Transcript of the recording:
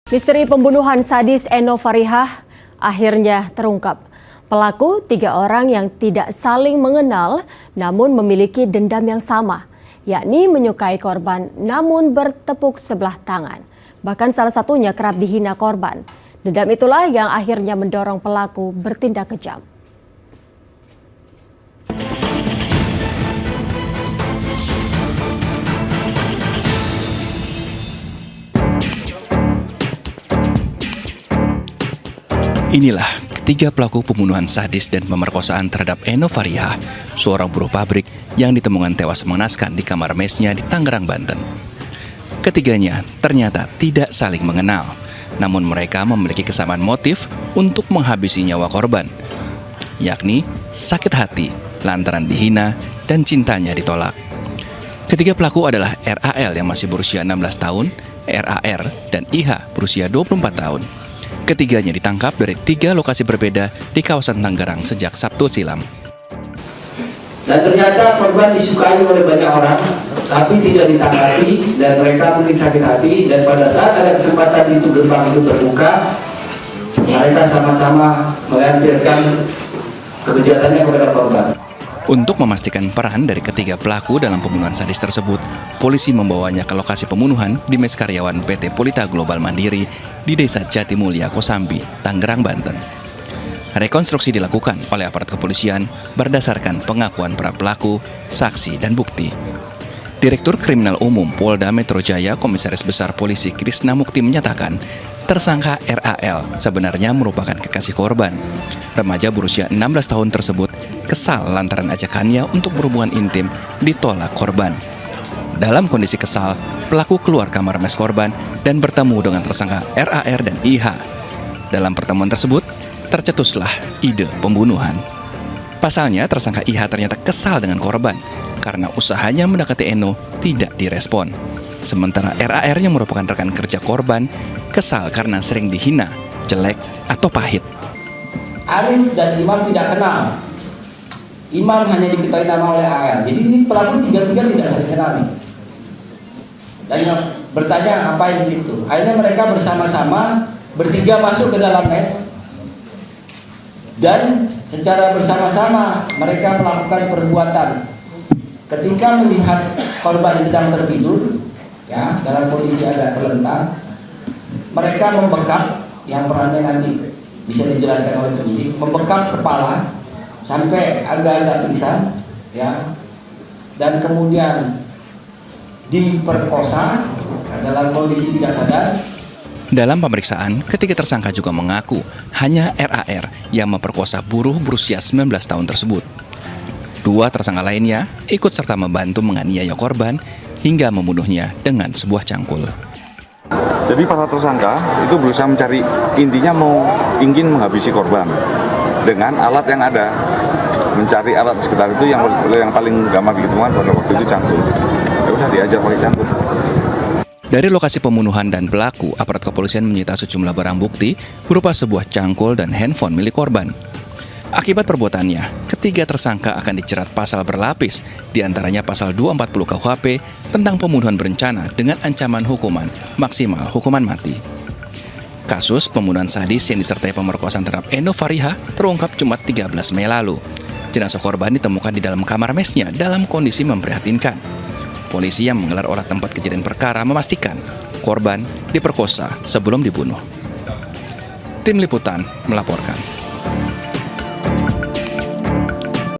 Misteri pembunuhan sadis Eno Farihah akhirnya terungkap. Pelaku 3 orang yang tidak saling mengenal namun memiliki dendam yang sama, yakni menyukai korban namun bertepuk sebelah tangan. Bahkan salah satunya kerap dihina korban. Dendam itulah yang akhirnya mendorong pelaku bertindak kejam. Inilah ketiga pelaku pembunuhan sadis dan pemerkosaan terhadap Eno Farihah, seorang buruh pabrik yang ditemukan tewas mengenaskan di kamar mesnya di Tangerang, Banten. Ketiganya ternyata tidak saling mengenal, namun mereka memiliki kesamaan motif untuk menghabisi nyawa korban, yakni sakit hati lantaran dihina dan cintanya ditolak. Ketiga pelaku adalah RAL yang masih berusia 16 tahun, RAR, dan IH berusia 24 tahun. Ketiganya ditangkap dari 3 lokasi berbeda di kawasan Tangerang sejak Sabtu silam. Dan ternyata korban disukai oleh banyak orang, tapi tidak ditanggapi dan mereka mungkin sakit hati. Dan pada saat ada kesempatan itu gerbang itu terbuka, mereka sama-sama melampiaskan kebejatannya kepada korban. Untuk memastikan peran dari ketiga pelaku dalam pembunuhan sadis tersebut, polisi membawanya ke lokasi pembunuhan di mes karyawan PT Polita Global Mandiri di Desa Jatimulya, Kosambi, Tangerang, Banten. Rekonstruksi dilakukan oleh aparat kepolisian berdasarkan pengakuan para pelaku, saksi, dan bukti. Direktur Kriminal Umum Polda Metro Jaya Komisaris Besar Polisi Krisna Mukti menyatakan, tersangka RAL sebenarnya merupakan kekasih korban. Remaja berusia 16 tahun tersebut kesal lantaran ajakannya untuk berhubungan intim ditolak korban. Dalam kondisi kesal, pelaku keluar kamar mes korban dan bertemu dengan tersangka RAR dan IH. Dalam pertemuan tersebut, tercetuslah ide pembunuhan. Pasalnya, tersangka IH ternyata kesal dengan korban karena usahanya mendekati Eno tidak direspon. Sementara RAR yang merupakan rekan kerja korban kesal karena sering dihina, jelek, atau pahit. Arif dan Imam tidak kenal. Imam hanya diketahui nama oleh AR. Jadi ini pelaku tiga-tiga tidak saling kenal nih. Dan bertanya apa yang di situ. Akhirnya mereka bersama-sama bertiga masuk ke dalam mes dan secara bersama-sama mereka melakukan perbuatan. Ketika melihat korban sedang tertidur, ya dalam kondisi agak terlentang, mereka membekap, yang perannya nanti bisa dijelaskan oleh penyidik, membekap kepala sampai agak-agak pingsan, ya, dan kemudian diperkosa dalam kondisi tidak sadar. Dalam pemeriksaan, ketiga tersangka juga mengaku hanya RAR yang memperkosa buruh berusia 19 tahun tersebut. 2 tersangka lainnya ikut serta membantu menganiaya korban hingga membunuhnya dengan sebuah cangkul. Jadi para tersangka itu berusaha mencari, intinya ingin menghabisi korban dengan alat yang ada. Mencari alat di sekitar itu yang paling gampang ditemukan pada waktu itu cangkul. Ya udah diajar pakai cangkul. Dari lokasi pembunuhan dan pelaku, aparat kepolisian menyita sejumlah barang bukti berupa sebuah cangkul dan handphone milik korban. Akibat perbuatannya, ketiga tersangka akan dijerat pasal berlapis, diantaranya pasal 240 KUHP tentang pembunuhan berencana dengan ancaman hukuman maksimal hukuman mati. Kasus pembunuhan sadis yang disertai pemerkosaan terhadap Eno Farihah terungkap Jumat 13 Mei lalu. Jenazah korban ditemukan di dalam kamar mesnya dalam kondisi memprihatinkan. Polisi yang menggelar olah tempat kejadian perkara memastikan korban diperkosa sebelum dibunuh. Tim Liputan melaporkan.